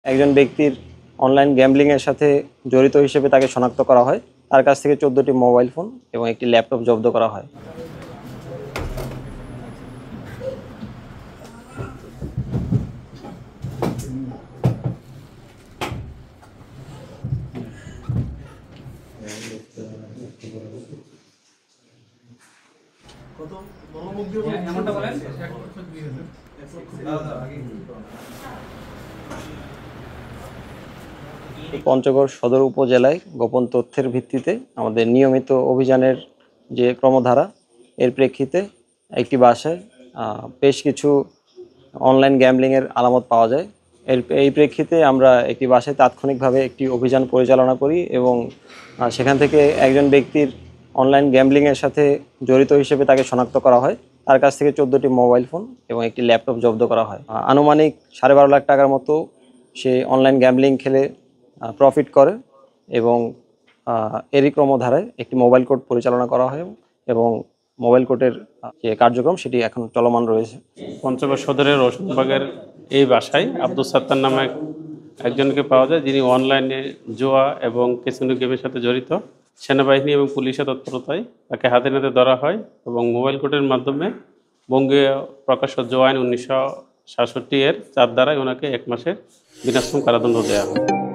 একজন ব্যক্তির অনলাইন গ্যাম্বলিংয়ের সাথে জড়িত হিসেবে তাকে শনাক্ত করা হয়। তার কাছ থেকে 14টি মোবাইল ফোন এবং একটি ল্যাপটপ জব্দ করা হয়। পঞ্চগড় সদর উপজেলায় গোপন তথ্যের ভিত্তিতে আমাদের নিয়মিত অভিযানের যে ক্রমধারা, এর প্রেক্ষিতে একটি বাসায় বেশ কিছু অনলাইন গ্যাম্বলিংয়ের আলামত পাওয়া যায়। এই প্রেক্ষিতে আমরা একটি বাসায় তাৎক্ষণিকভাবে একটি অভিযান পরিচালনা করি এবং সেখান থেকে একজন ব্যক্তির অনলাইন গ্যাম্বলিংয়ের সাথে জড়িত হিসেবে তাকে শনাক্ত করা হয়। তার কাছ থেকে 14টি মোবাইল ফোন এবং একটি ল্যাপটপ জব্দ করা হয়। আনুমানিক 12.5 লাখ টাকার মতো সে অনলাইন গ্যাম্বলিং খেলে প্রফিট করে এবং এরই ক্রমধারায় একটি মোবাইল কোর্ট পরিচালনা করা হয় এবং মোবাইল কোর্টের যে কার্যক্রম সেটি এখন চলমান রয়েছে। পঞ্চগড় সদরের রোশনবাগের এই বাসায় আব্দুল সাত্তার নামে একজনকে পাওয়া যায়, যিনি অনলাইনে জুয়া এবং ক্যাসিনো গেমের সাথে জড়িত। সেনাবাহিনী এবং পুলিশের তৎপরতায় তাকে হাতে নাতে ধরা হয় এবং মোবাইল কোর্টের মাধ্যমে বঙ্গীয় প্রকাশ্য জুয়া আইন 1967 এর 4 ধারায় ওনাকে 1 মাসের বিনাশ্রম কারাদণ্ড দেওয়া হয়।